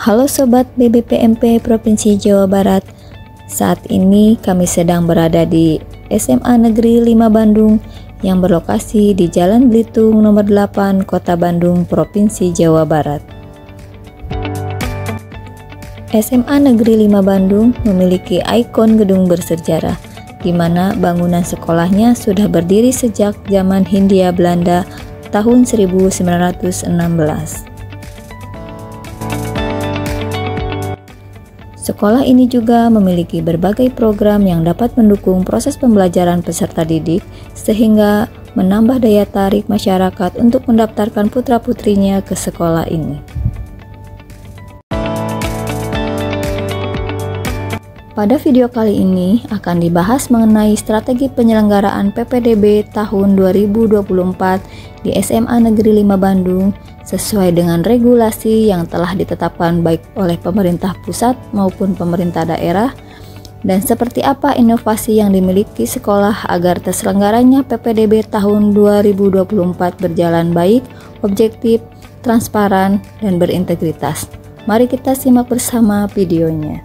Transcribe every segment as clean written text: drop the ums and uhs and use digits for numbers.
Halo Sobat BBPMP Provinsi Jawa Barat. Saat ini kami sedang berada di SMA Negeri 5 Bandung yang berlokasi di Jalan Belitung nomor 8 Kota Bandung, Provinsi Jawa Barat. SMA Negeri 5 Bandung memiliki ikon gedung bersejarah, di mana bangunan sekolahnya sudah berdiri sejak zaman Hindia Belanda tahun 1916. Sekolah ini juga memiliki berbagai program yang dapat mendukung proses pembelajaran peserta didik sehingga menambah daya tarik masyarakat untuk mendaftarkan putra-putrinya ke sekolah ini. Pada video kali ini akan dibahas mengenai strategi penyelenggaraan PPDB tahun 2024 di SMA Negeri 5 Bandung sesuai dengan regulasi yang telah ditetapkan baik oleh pemerintah pusat maupun pemerintah daerah, dan seperti apa inovasi yang dimiliki sekolah agar terselenggaranya PPDB tahun 2024 berjalan baik, objektif, transparan, dan berintegritas. Mari kita simak bersama videonya.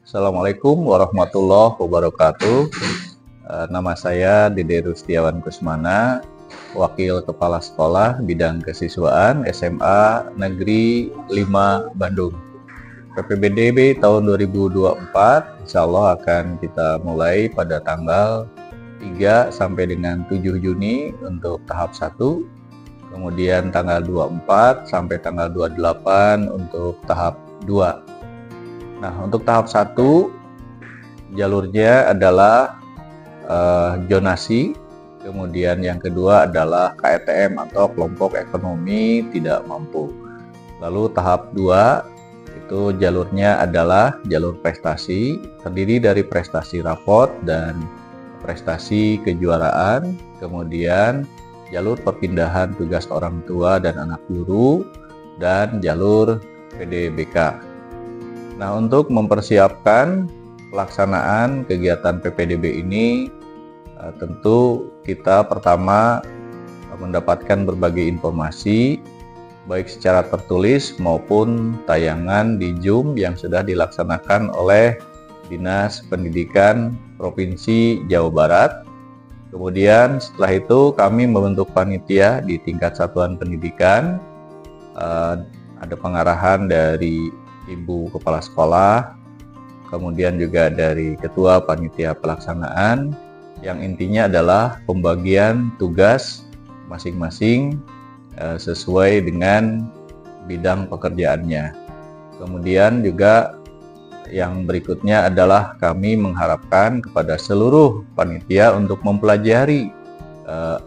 Assalamualaikum warahmatullahi wabarakatuh. Nama saya Dede Rustiawan Kusmana, Wakil Kepala Sekolah Bidang Kesiswaan SMA Negeri 5 Bandung. PPDB tahun 2024 insya Allah akan kita mulai pada tanggal 3 sampai dengan 7 Juni untuk tahap 1, kemudian tanggal 24 sampai tanggal 28 untuk tahap 2. Nah, untuk tahap 1 jalurnya adalah zonasi, kemudian yang kedua adalah KETM atau kelompok ekonomi tidak mampu. Lalu tahap 2 itu jalurnya adalah jalur prestasi, terdiri dari prestasi rapot dan prestasi kejuaraan, kemudian jalur perpindahan tugas orang tua dan anak guru, dan jalur PDBK. Nah, untuk mempersiapkan pelaksanaan kegiatan PPDB ini, tentu kita pertama mendapatkan berbagai informasi baik secara tertulis maupun tayangan di Zoom yang sudah dilaksanakan oleh Dinas Pendidikan Provinsi Jawa Barat. Kemudian setelah itu kami membentuk panitia di tingkat satuan pendidikan. Ada pengarahan dari Ibu Kepala Sekolah, kemudian juga dari Ketua Panitia Pelaksanaan, yang intinya adalah pembagian tugas masing-masing sesuai dengan bidang pekerjaannya. Kemudian juga yang berikutnya adalah kami mengharapkan kepada seluruh panitia untuk mempelajari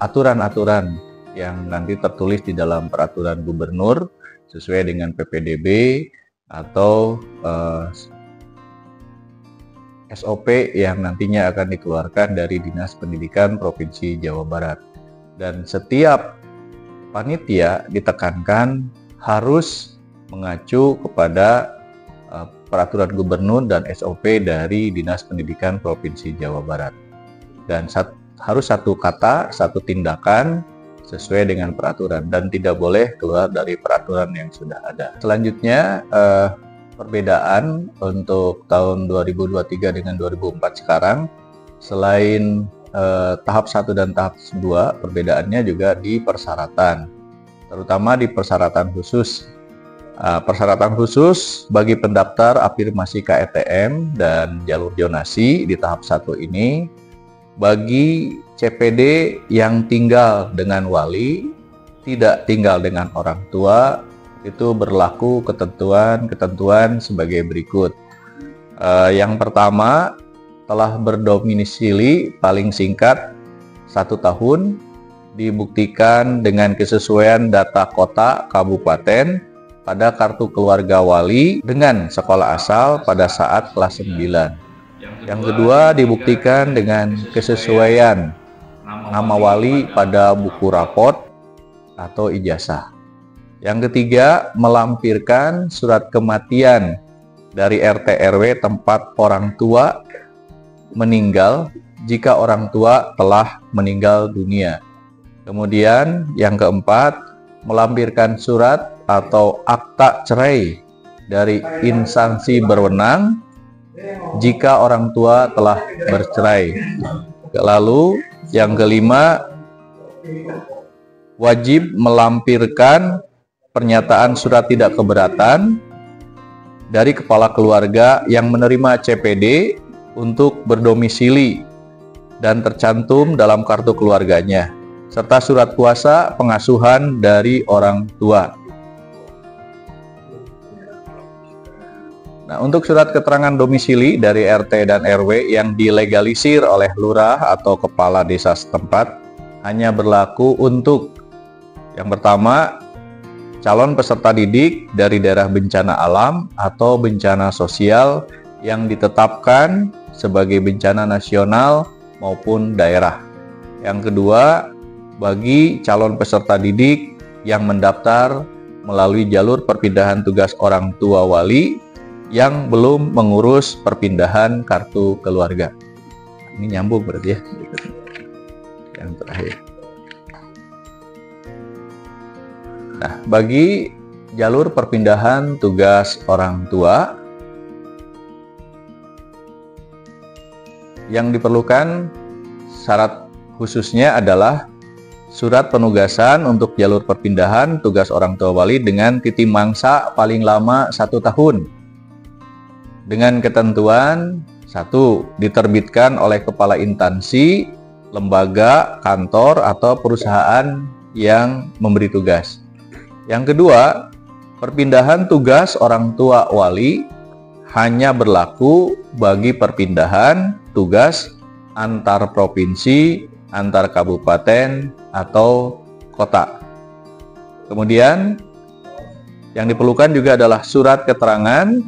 aturan-aturan yang nanti tertulis di dalam peraturan gubernur sesuai dengan PPDB atau SOP yang nantinya akan dikeluarkan dari Dinas Pendidikan Provinsi Jawa Barat. Dan setiap panitia ditekankan harus mengacu kepada peraturan gubernur dan SOP dari Dinas Pendidikan Provinsi Jawa Barat. Dan harus satu kata, satu tindakan sesuai dengan peraturan dan tidak boleh keluar dari peraturan yang sudah ada. Selanjutnya, perbedaan untuk tahun 2023 dengan 2004 sekarang, selain tahap 1 dan tahap 2, perbedaannya juga di persyaratan, terutama di persyaratan khusus. Persyaratan khusus bagi pendaftar afirmasi KETM dan jalur zonasi di tahap 1 ini, bagi CPD yang tinggal dengan wali, tidak tinggal dengan orang tua, itu berlaku ketentuan sebagai berikut. Yang pertama, telah berdomisili paling singkat 1 tahun, dibuktikan dengan kesesuaian data kota kabupaten pada kartu keluarga wali dengan sekolah asal pada saat kelas 9. Yang kedua, dibuktikan dengan kesesuaian nama wali pada buku rapot atau ijazah. Yang ketiga, melampirkan surat kematian dari RT RW tempat orang tua meninggal jika orang tua telah meninggal dunia. Kemudian yang keempat, melampirkan surat atau akta cerai dari instansi berwenang jika orang tua telah bercerai. Lalu yang kelima, wajib melampirkan pernyataan surat tidak keberatan dari kepala keluarga yang menerima CPD untuk berdomisili dan tercantum dalam kartu keluarganya, serta surat kuasa pengasuhan dari orang tua. Nah, untuk surat keterangan domisili dari RT dan RW yang dilegalisir oleh lurah atau kepala desa setempat hanya berlaku untuk yang pertama, calon peserta didik dari daerah bencana alam atau bencana sosial yang ditetapkan sebagai bencana nasional maupun daerah. Yang kedua, bagi calon peserta didik yang mendaftar melalui jalur perpindahan tugas orang tua wali yang belum mengurus perpindahan kartu keluarga. Ini nyambung berarti ya. Yang terakhir. Nah, bagi jalur perpindahan tugas orang tua yang diperlukan syarat khususnya adalah surat penugasan untuk jalur perpindahan tugas orang tua wali dengan titi mangsa paling lama 1 tahun. Dengan ketentuan 1. Diterbitkan oleh kepala instansi, lembaga, kantor, atau perusahaan yang memberi tugas. Yang kedua, perpindahan tugas orang tua wali hanya berlaku bagi perpindahan tugas antar provinsi, antar kabupaten, atau kota. Kemudian, yang diperlukan juga adalah surat keterangan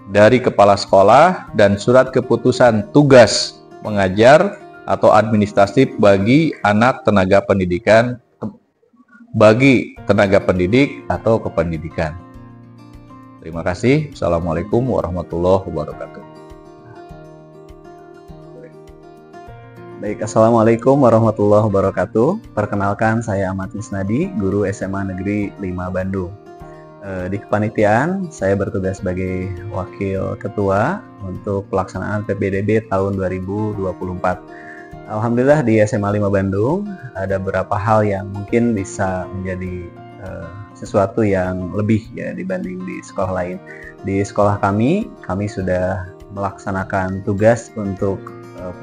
dari kepala sekolah dan surat keputusan tugas mengajar atau administratif bagi anak tenaga pendidikan, bagi tenaga pendidik atau kependidikan. Terima kasih. Assalamualaikum warahmatullahi wabarakatuh. Baik, Assalamualaikum warahmatullahi wabarakatuh. Perkenalkan, saya Ahmad Misnadi, guru SMA Negeri 5 Bandung. Di kepanitiaan, saya bertugas sebagai Wakil Ketua untuk pelaksanaan PPDB tahun 2024. Alhamdulillah di SMA 5 Bandung ada beberapa hal yang mungkin bisa menjadi sesuatu yang lebih ya dibanding di sekolah lain. Di sekolah kami sudah melaksanakan tugas untuk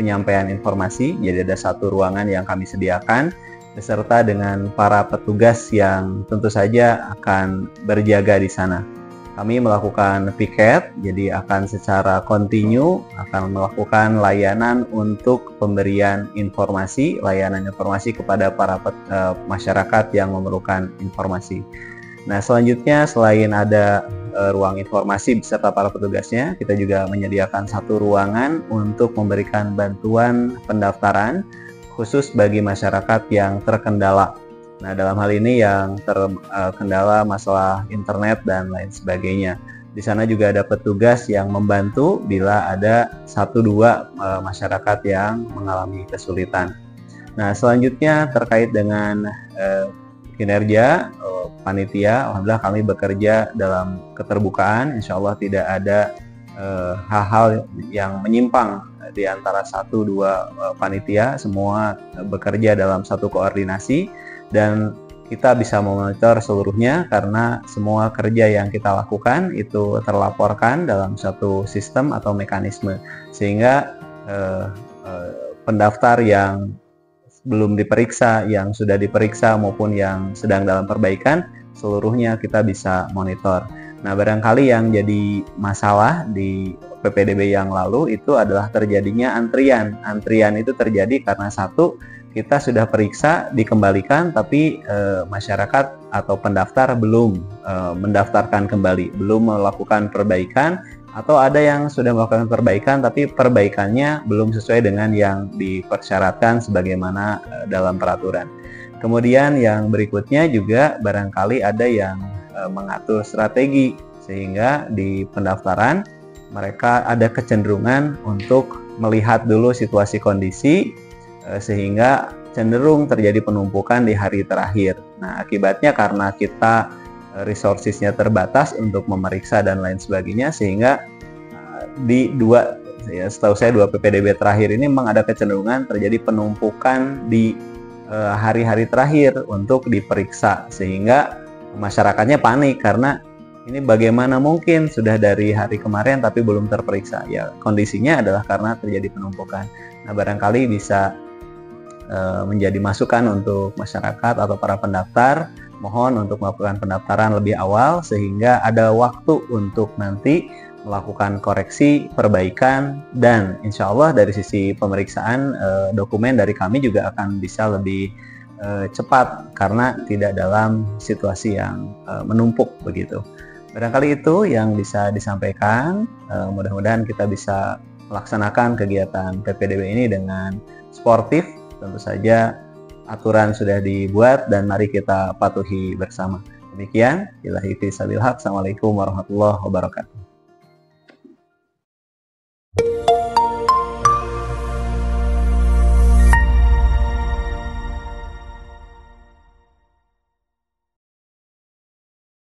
penyampaian informasi. Jadi ada satu ruangan yang kami sediakan beserta dengan para petugas yang tentu saja akan berjaga di sana. Kami melakukan piket, jadi akan secara kontinu akan melakukan layanan untuk pemberian informasi, layanan informasi kepada para masyarakat yang memerlukan informasi. Nah, selanjutnya selain ada ruang informasi beserta para petugasnya, kita juga menyediakan satu ruangan untuk memberikan bantuan pendaftaran khusus bagi masyarakat yang terkendala. Nah, dalam hal ini yang terkendala masalah internet dan lain sebagainya. Di sana juga ada petugas yang membantu bila ada 1-2 masyarakat yang mengalami kesulitan. Nah, selanjutnya terkait dengan kinerja panitia, alhamdulillah kami bekerja dalam keterbukaan. Insya Allah tidak ada hal-hal yang menyimpang di antara 1-2 panitia, semua bekerja dalam satu koordinasi dan kita bisa memonitor seluruhnya karena semua kerja yang kita lakukan itu terlaporkan dalam satu sistem atau mekanisme, sehingga pendaftar yang belum diperiksa, yang sudah diperiksa maupun yang sedang dalam perbaikan, seluruhnya kita bisa monitor. Nah, barangkali yang jadi masalah di PPDB yang lalu itu adalah terjadinya antrian. Antrian itu terjadi karena satu, kita sudah periksa, dikembalikan, tapi masyarakat atau pendaftar belum mendaftarkan kembali, belum melakukan perbaikan, atau ada yang sudah melakukan perbaikan, tapi perbaikannya belum sesuai dengan yang dipersyaratkan sebagaimana dalam peraturan. Kemudian yang berikutnya juga barangkali ada yang mengatur strategi, sehingga di pendaftaran mereka ada kecenderungan untuk melihat dulu situasi kondisi, sehingga cenderung terjadi penumpukan di hari terakhir. Nah, akibatnya karena kita resourcesnya terbatas untuk memeriksa dan lain sebagainya, sehingga setahu saya dua PPDB terakhir ini memang ada kecenderungan terjadi penumpukan di hari-hari terakhir untuk diperiksa, sehingga masyarakatnya panik karena ini bagaimana mungkin sudah dari hari kemarin tapi belum terperiksa. Ya, kondisinya adalah karena terjadi penumpukan. Nah, barangkali bisa menjadi masukan untuk masyarakat atau para pendaftar, mohon untuk melakukan pendaftaran lebih awal sehingga ada waktu untuk nanti melakukan koreksi, perbaikan, dan insya Allah dari sisi pemeriksaan dokumen dari kami juga akan bisa lebih cepat karena tidak dalam situasi yang menumpuk begitu. Barangkali itu yang bisa disampaikan. Mudah-mudahan kita bisa melaksanakan kegiatan PPDB ini dengan sportif. Tentu saja aturan sudah dibuat dan mari kita patuhi bersama. Demikian, ilahi fi sabilillah. Assalamualaikum warahmatullahi wabarakatuh.